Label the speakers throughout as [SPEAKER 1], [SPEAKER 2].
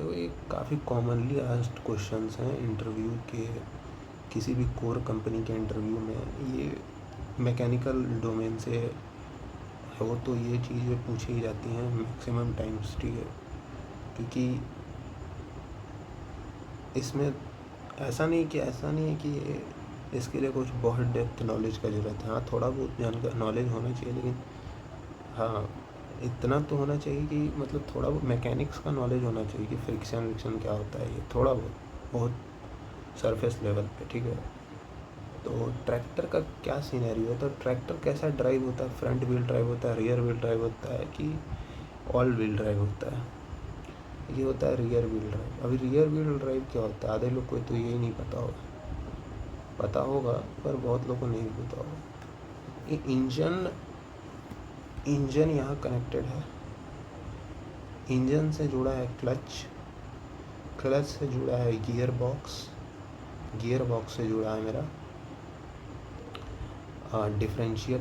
[SPEAKER 1] तो ये काफ़ी कॉमनली आस्क्ड क्वेश्चंस हैं इंटरव्यू के, किसी भी कोर कंपनी के इंटरव्यू में। ये मैकेनिकल डोमेन से हो तो ये चीज़ें पूछी ही जाती हैं मैक्सिमम टाइम्स, ठीक है। क्योंकि इसमें ऐसा नहीं है कि इसके लिए कुछ बहुत डेप्थ नॉलेज का ज़रूरत है। हाँ, थोड़ा बहुत नॉलेज होना चाहिए, लेकिन हाँ इतना तो होना चाहिए कि मतलब थोड़ा बहुत मैकेनिक्स का नॉलेज होना चाहिए कि फ्रिक्शन विक्शन क्या होता है, ये थोड़ा बहुत सरफेस लेवल पे, ठीक है। तो ट्रैक्टर का क्या सीनरी होता है, ट्रैक्टर कैसा ड्राइव होता है, फ्रंट व्हील ड्राइव होता है, रियर व्हील ड्राइव होता है कि ऑल व्हील ड्राइव होता है? ये होता है रियर व्हील ड्राइव। अभी रियर व्हील ड्राइव क्या होता है, आधे लोग को तो यही नहीं पता होगा पर बहुत लोगों को नहीं पता होगा। ये इंजन यहाँ कनेक्टेड है, इंजन से जुड़ा है क्लच से जुड़ा है गियर बॉक्स से जुड़ा है मेरा डिफरेंशियल,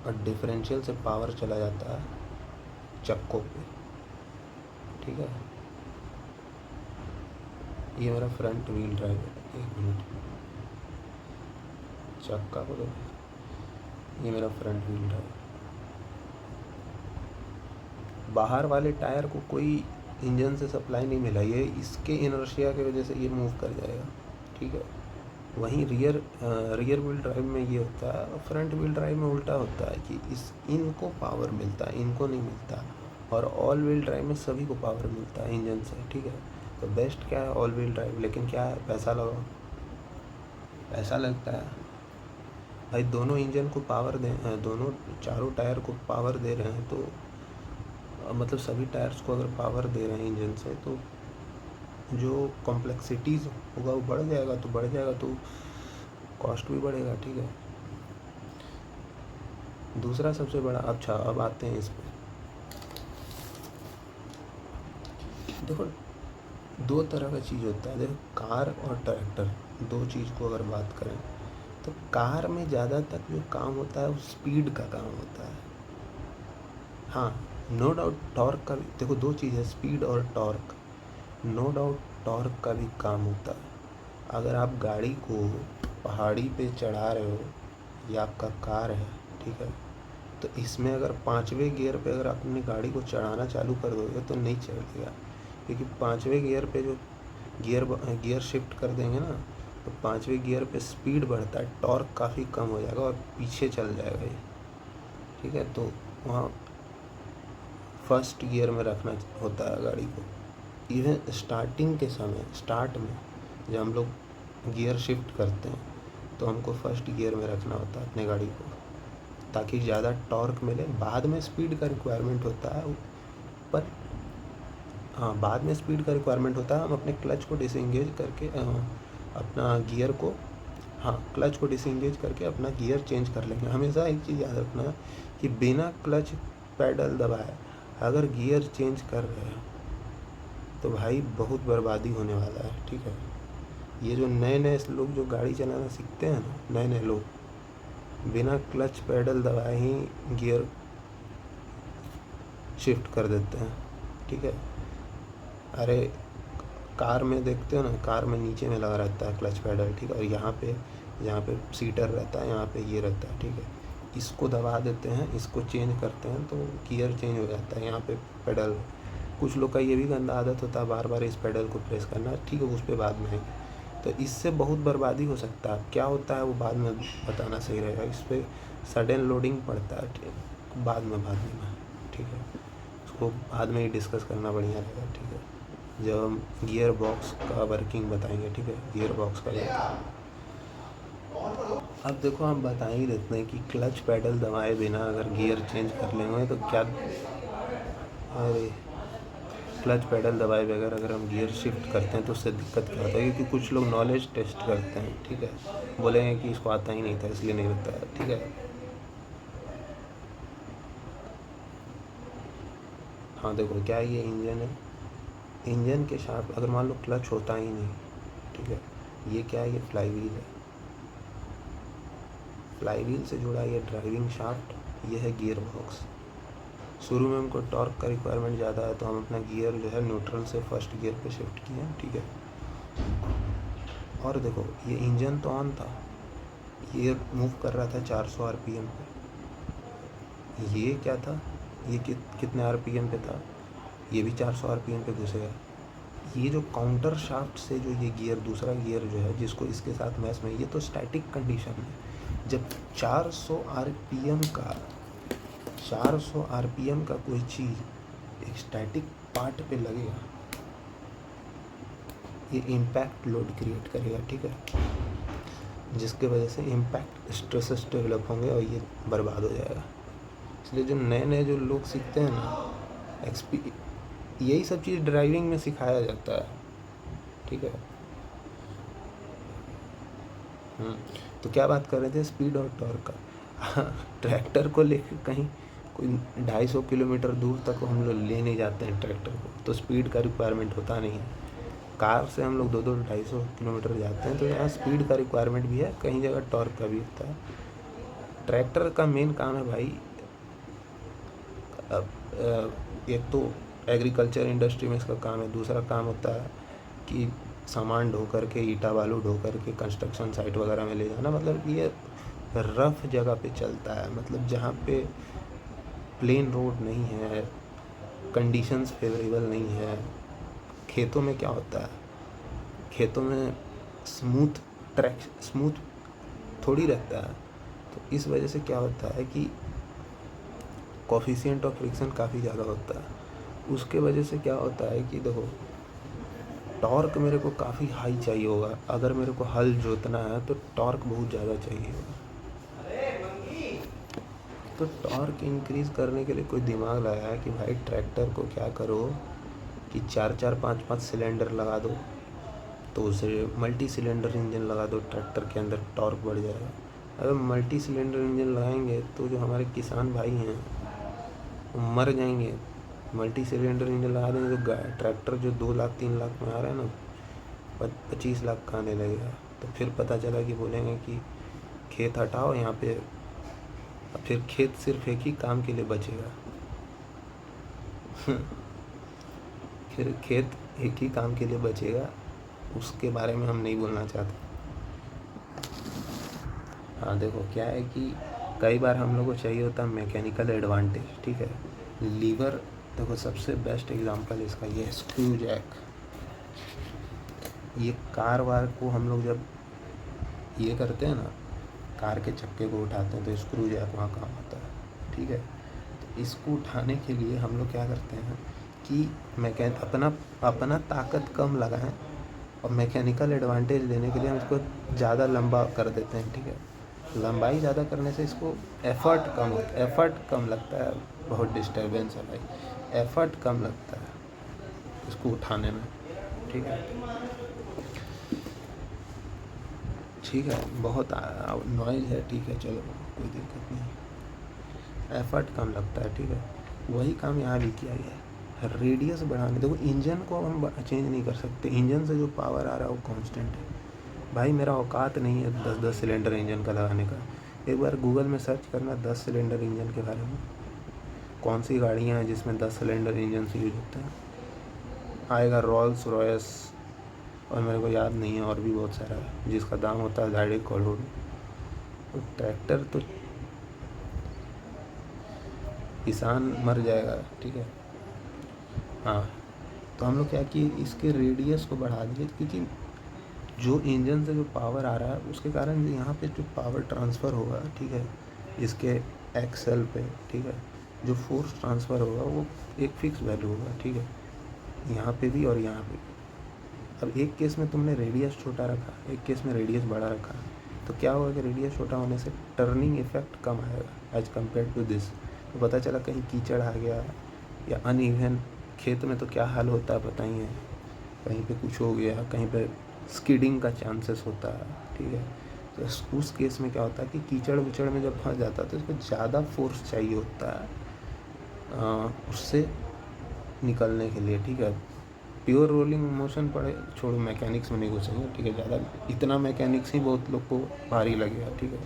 [SPEAKER 1] और डिफरेंशियल से पावर चला जाता है चक्कों पे, ठीक है। ये मेरा फ्रंट व्हील ड्राइव है। 1 मिनट, चक्का को दो, ये मेरा फ्रंट व्हील ड्राइव। बाहर वाले टायर को कोई इंजन से सप्लाई नहीं मिला, ये इसके इनर्शिया की वजह से ये मूव कर जाएगा, ठीक है। वहीं रियर व्हील ड्राइव में ये होता है, और फ्रंट व्हील ड्राइव में उल्टा होता है कि इनको पावर मिलता है, इनको नहीं मिलता। और ऑल व्हील ड्राइव में सभी को पावर मिलता है इंजन से, ठीक है। तो बेस्ट क्या है, ऑल व्हील ड्राइव। लेकिन क्या है, पैसा लगाओ, पैसा लगता है भाई। दोनों इंजन को पावर दें, दोनों चारों टायर को पावर दे रहे हैं, तो मतलब सभी टायर्स को अगर पावर दे रहे हैं इंजन से, तो जो कॉम्प्लेक्सिटीज़ होगा वो बढ़ जाएगा, तो कॉस्ट भी बढ़ेगा, ठीक है। दूसरा सबसे बड़ा, अच्छा अब आते हैं इस पे। देखो 2 तरह का चीज़ होता है, देखो कार और ट्रैक्टर, 2 चीज़ को अगर बात करें तो कार में ज़्यादातर जो काम होता है वो स्पीड का काम होता है। हाँ, नो डाउट टॉर्क का भी, देखो 2 चीज़ है, स्पीड और टॉर्क। नो डाउट टॉर्क का भी काम होता है। अगर आप गाड़ी को पहाड़ी पे चढ़ा रहे हो, या आपका कार है, ठीक है, तो इसमें अगर 5वें गियर पे अगर अपनी गाड़ी को चढ़ाना चालू कर दोगे तो नहीं चलेगा, क्योंकि 5वें गियर पे जो गियर शिफ्ट कर देंगे ना, तो 5वें गियर पे स्पीड बढ़ता है, टॉर्क काफ़ी कम हो जाएगा और पीछे चल जाएगा ये, ठीक है। तो वहाँ फर्स्ट गियर में रखना होता है गाड़ी को। इवन स्टार्टिंग के समय, स्टार्ट में जब हम लोग गियर शिफ्ट करते हैं तो हमको फर्स्ट गियर में रखना होता है अपने गाड़ी को, ताकि ज़्यादा टॉर्क मिले। बाद में स्पीड का रिक्वायरमेंट होता है, पर हाँ बाद में स्पीड का रिक्वायरमेंट होता है। हम अपने क्लच को डिसएंगेज करके अपना गियर को, हाँ क्लच को डिसएंगेज करके अपना गियर चेंज कर लेंगे। हमेशा एक चीज़ याद रखना कि बिना क्लच पैडल दबाए अगर गियर चेंज कर रहे हैं तो भाई बहुत बर्बादी होने वाला है, ठीक है। ये जो नए लोग जो गाड़ी चलाना सीखते हैं ना, नए लोग बिना क्लच पैडल दबाए ही गियर शिफ्ट कर देते हैं, ठीक है। अरे कार में देखते हो ना, कार में नीचे में लगा रहता है क्लच पैडल, ठीक है, और यहाँ पे सीटर रहता है, यहाँ पे ये रहता है, ठीक है। इसको दबा देते हैं, इसको चेंज करते हैं तो गियर चेंज हो जाता है। यहाँ पे पेडल, कुछ लोग का ये भी गंदा आदत होता है बार बार इस पेडल को प्रेस करना, ठीक है, उस पर बाद में है। तो इससे बहुत बर्बादी हो सकता है। क्या होता है वो बाद में बताना सही रहेगा। इस पर सडन लोडिंग पड़ता है, ठीक, बाद में ठीक है, उसको बाद में ही डिस्कस करना बढ़िया रहेगा, ठीक है, जब हम गियर बॉक्स का वर्किंग बताएंगे, ठीक है, गियर बॉक्स का। अब देखो हम बता ही देते हैं कि क्लच पैडल दबाए बिना अगर गियर चेंज कर लेंगे तो क्या, अरे क्लच पैडल दबाए बगैर अगर हम गियर शिफ्ट करते हैं तो उससे दिक्कत क्या होता है, क्योंकि कुछ लोग नॉलेज टेस्ट करते हैं, ठीक है, बोलेंगे कि इसको आता ही नहीं था इसलिए नहीं बताया, ठीक है। हाँ देखो क्या ये इंजन है, इंजन के साथ अगर मान लो क्लच होता ही नहीं, ठीक है, ये क्या है, ये फ्लाई व्हील है, फ्लाई व्हील से जुड़ा ये ड्राइविंग शाफ्ट, ये है गियर बॉक्स, शुरू में हमको टॉर्क का रिक्वायरमेंट ज़्यादा है तो हम अपना गियर जो है न्यूट्रल से फर्स्ट गियर पे शिफ्ट किए, ठीक है। और देखो ये इंजन तो ऑन था, ये मूव कर रहा था 400 आरपीएम पे। ये क्या था, ये कितने आरपीएम पे था, ये भी 400 आरपीएम पे घुसेगा। ये जो काउंटर शाफ्ट से जो ये गियर, दूसरा गियर जो है जिसको इसके साथ मैच में, ये तो स्टैटिक कंडीशन है। जब 400 आरपीएम का 400 आरपीएम का कोई चीज़ एक स्टैटिक पार्ट पे लगेगा, ये इम्पैक्ट लोड क्रिएट करेगा, ठीक है, जिसके वजह से इम्पैक्ट स्ट्रेसेस डेवलप होंगे और ये बर्बाद हो जाएगा। इसलिए जो नए नए जो लोग सीखते हैं ना, यही सब चीज़ ड्राइविंग में सिखाया जाता है, ठीक है। तो क्या बात कर रहे थे, स्पीड और टॉर्क का। ट्रैक्टर को लेकर कहीं कोई 250 किलोमीटर दूर तक हम लोग ले नहीं जाते हैं ट्रैक्टर को, तो स्पीड का रिक्वायरमेंट होता नहीं है। कार से हम लोग 200-250 किलोमीटर जाते हैं, तो यहाँ स्पीड का रिक्वायरमेंट भी है, कहीं जगह टॉर्क का भी होता है। ट्रैक्टर का मेन काम है भाई, एक तो एग्रीकल्चर इंडस्ट्री में इसका काम है, दूसरा काम होता है कि सामान ढो करके, ईटा बालू ढो करके कंस्ट्रक्शन साइट वगैरह में ले जाना। मतलब ये रफ जगह पे चलता है, मतलब जहाँ पे प्लेन रोड नहीं है, कंडीशंस फेवरेबल नहीं है। खेतों में क्या होता है, खेतों में स्मूथ थोड़ी रहता है, तो इस वजह से क्या होता है कि कोफिशिएंट ऑफ फ्रिक्शन काफ़ी ज़्यादा होता है। उसके वजह से क्या होता है कि देखो, टॉर्क मेरे को काफ़ी हाई चाहिए होगा। अगर मेरे को हल जोतना है तो टॉर्क बहुत ज़्यादा चाहिए होगा। तो टॉर्क इंक्रीज़ करने के लिए कोई दिमाग लगाया कि भाई ट्रैक्टर को क्या करो कि 4-4, 5-5 सिलेंडर लगा दो, तो उसे मल्टी सिलेंडर इंजन लगा दो ट्रैक्टर के अंदर, टॉर्क बढ़ जाएगा। अगर मल्टी सिलेंडर इंजन लगाएंगे तो जो हमारे किसान भाई हैं वो मर जाएंगे। मल्टी सिलेंडर इंजन लगा देंगे तो ट्रैक्टर जो 2 लाख 3 लाख में आ रहा है ना, 25 लाख का आने लगेगा। तो फिर पता चला कि बोलेंगे कि खेत हटाओ यहाँ पे, फिर खेत सिर्फ एक ही काम के लिए बचेगा। फिर खेत एक ही काम के लिए बचेगा, उसके बारे में हम नहीं बोलना चाहते। हाँ देखो क्या है कि कई बार हम लोग को चाहिए होता है मैकेनिकल एडवांटेज, ठीक है। लीवर देखो, सबसे बेस्ट एग्जांपल इसका ये स्क्रू जैक। ये कार वार को हम लोग जब ये करते हैं ना, कार के चक्के को उठाते हैं, तो स्क्रू जैक वहाँ काम आता है, ठीक है। तो इसको उठाने के लिए हम लोग क्या करते हैं कि अपना ताकत कम लगाएं और मैकेनिकल एडवांटेज लेने के लिए हम इसको ज़्यादा लंबा कर देते हैं, ठीक है। लंबाई ज़्यादा करने से इसको एफ़र्ट कम लगता है, बहुत डिस्टर्बेंस है भाई, एफ़र्ट कम लगता है इसको उठाने में, ठीक है। ठीक है, बहुत नॉइज़ है, ठीक है, चलो कोई दिक्कत नहीं, एफ़र्ट कम लगता है, ठीक है। वही काम यहाँ भी किया गया है, रेडियस बढ़ाने। देखो इंजन को हम चेंज नहीं कर सकते, इंजन से जो पावर आ रहा है वो कांस्टेंट है भाई। मेरा औकात नहीं है 10-10 सिलेंडर इंजन का लगाने का। एक बार गूगल में सर्च करना 10 सिलेंडर इंजन के बारे में, कौन सी गाड़ियाँ हैं जिसमें 10 सिलेंडर इंजन से यूज होते हैं, आएगा रोल्स रॉयस, और मेरे को याद नहीं है और भी बहुत सारा है जिसका दाम होता है 2.5 करोड़। तो ट्रैक्टर तो किसान मर जाएगा, ठीक है। हाँ, तो हम लोग क्या कि इसके रेडियस को बढ़ा दिए, क्योंकि जो इंजन से जो पावर आ रहा है उसके कारण यहाँ पे जो पावर ट्रांसफ़र होगा, ठीक है, इसके एक्सल पे, ठीक है, जो फोर्स ट्रांसफ़र होगा वो एक फिक्स वैल्यू होगा, ठीक है, यहाँ पे भी और यहाँ पे भी। अब एक केस में तुमने रेडियस छोटा रखा, एक केस में रेडियस बड़ा रखा, तो क्या होगा कि रेडियस छोटा होने से टर्निंग इफेक्ट कम आएगा एज कम्पेयर टू दिस। तो पता चला कहीं कीचड़ आ गया या अनइवन, खेत में तो क्या हाल होता है पता ही है, कहीं पे कुछ हो गया, कहीं पे स्किडिंग का चांसेस होता है, ठीक है। तो उस केस में क्या होता है कि कीचड़ विचड़ में जब फंस जाता है तो इसको ज़्यादा फोर्स चाहिए होता है उससे निकलने के लिए, ठीक है। प्योर रोलिंग मोशन पड़े छोड़ो, मैकेनिक्स में नहीं घुसेंगे, ठीक है, ज़्यादा इतना मैकेनिक्स ही बहुत लोग को भारी लगेगा, ठीक है।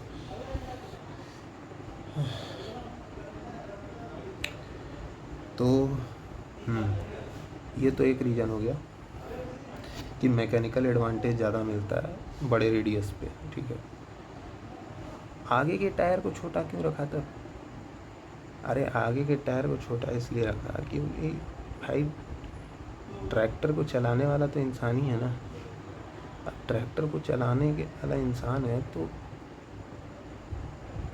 [SPEAKER 1] तो ये तो एक रीज़न हो गया कि मैकेनिकल एडवांटेज ज़्यादा मिलता है बड़े रेडियस पे, ठीक है। आगे के टायर को छोटा क्यों रखा था? अरे आगे के टायर को छोटा इसलिए रखा क्योंकि भाई ट्रैक्टर को चलाने वाला तो इंसान ही है ना। अब ट्रैक्टर को चलाने के वाला इंसान है तो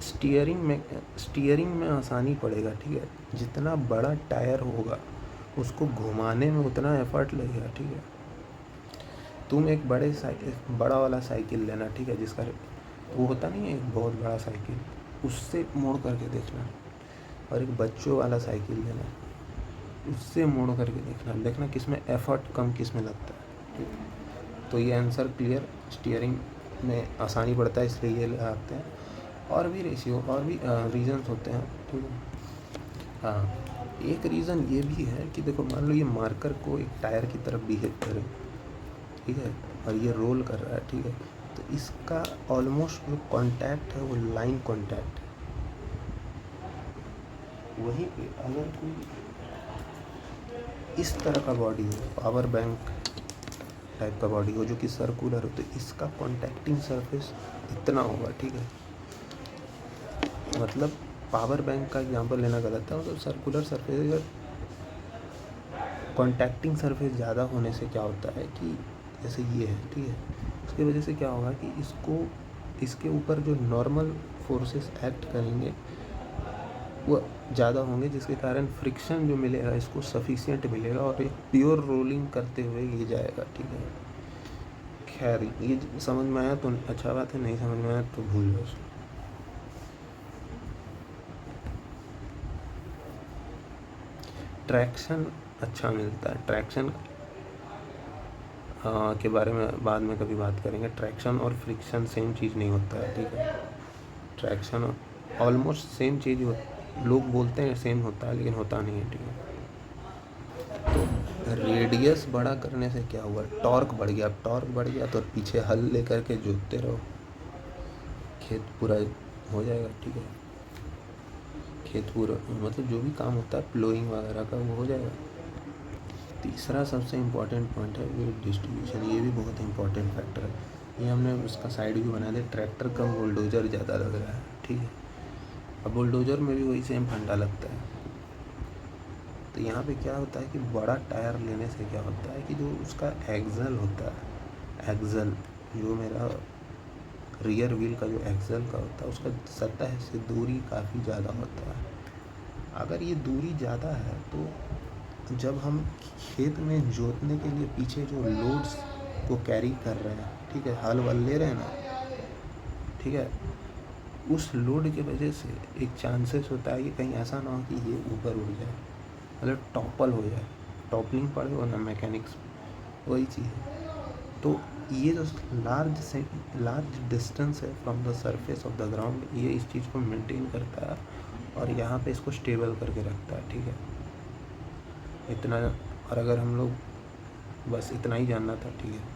[SPEAKER 1] स्टीयरिंग में आसानी पड़ेगा, ठीक है। जितना बड़ा टायर होगा उसको घुमाने में उतना एफर्ट लगेगा, ठीक है। तुम एक बड़ा वाला साइकिल लेना, ठीक है, जिसका वो होता नहीं है एक बहुत बड़ा साइकिल, उससे मोड़ करके देखना, और एक बच्चों वाला साइकिल लेना, उससे मोड़ करके देखना किसमें एफर्ट कम किसमें लगता है, ठीक है। तो ये आंसर क्लियर, स्टीयरिंग में आसानी पड़ता है इसलिए ये लगाते हैं। और भी रीज़न्स होते हैं, ठीक है। हाँ, एक रीज़न ये भी है कि देखो मान लो ये मार्कर को एक टायर की तरफ बिहेव करे, ठीक है, और ये रोल कर रहा है, ठीक है, तो इसका ऑलमोस्ट जो कांटेक्ट है वो लाइन कांटेक्ट है। वहीं पे अगर कोई इस तरह का बॉडी हो, पावर बैंक टाइप का बॉडी हो जो कि सर्कुलर हो, तो इसका कॉन्टैक्टिंग सरफेस इतना होगा, ठीक है। मतलब पावर बैंक का एग्जांपल लेना गलत है, मतलब सर्कुलर सरफेस कॉन्टैक्टिंग सरफेस ज़्यादा होने से क्या होता है कि जैसे ये है, ठीक है, उसकी वजह से क्या होगा कि इसके ऊपर जो नॉर्मल फोर्सेस एक्ट करेंगे वो ज़्यादा होंगे, जिसके कारण फ्रिक्शन जो मिलेगा इसको सफिशिएंट मिलेगा और एक प्योर रोलिंग करते हुए ये जाएगा, ठीक है। खैर ये समझ में आया तो अच्छा बात है, नहीं समझ में आया तो भूल जाओ उसको। ट्रैक्शन अच्छा मिलता है, ट्रैक्शन के बारे में बाद में कभी बात करेंगे। ट्रैक्शन और फ्रिक्शन सेम चीज़ नहीं होता है, ठीक है। ट्रैक्शन ऑलमोस्ट सेम चीज़ लोग बोलते हैं सेम होता है, लेकिन होता नहीं है, ठीक है। तो रेडियस बड़ा करने से क्या हुआ, टॉर्क बढ़ गया। अब टॉर्क बढ़ गया तो पीछे हल लेकर के जोतते रहो, खेत पूरा हो जाएगा, ठीक है। खेत पूरा मतलब जो भी काम होता है प्लोइंग वगैरह का वो हो जाएगा। तीसरा सबसे इम्पॉर्टेंट पॉइंट है वेट डिस्ट्रीब्यूशन। ये भी बहुत इंपॉर्टेंट फैक्टर है। ये हमने उसका साइड भी बना दिया, ट्रैक्टर कम बुलडोजर ज़्यादा लग रहा है, ठीक है। अब बुलडोजर में भी वही सेम फंडा लगता है। तो यहाँ पे क्या होता है कि बड़ा टायर लेने से क्या होता है कि जो उसका एक्सल होता है, एक्सल जो मेरा रियर व्हील का जो एक्सल का होता है उसका सतह से दूरी काफ़ी ज़्यादा होता है। अगर ये दूरी ज़्यादा है तो जब हम खेत में जोतने के लिए पीछे जो लोड्स को कैरी कर रहे हैं, ठीक है, हल वल ले रहे हैं ना, ठीक है, उस लोड की वजह से एक चांसेस होता है कि कहीं ऐसा ना हो कि ये ऊपर उड़ जाए, मतलब टॉपल हो जाए, टॉपलिंग पड़े हो ना मैकेनिक्स, वही चीज़ है। तो ये जो लार्ज डिस्टेंस है from the surface of the ground, ये इस चीज़ को मेंटेन करता है और यहाँ पे इसको स्टेबल करके रखता है, ठीक है। इतना, और अगर हम लोग बस इतना ही जानना था, ठीक है।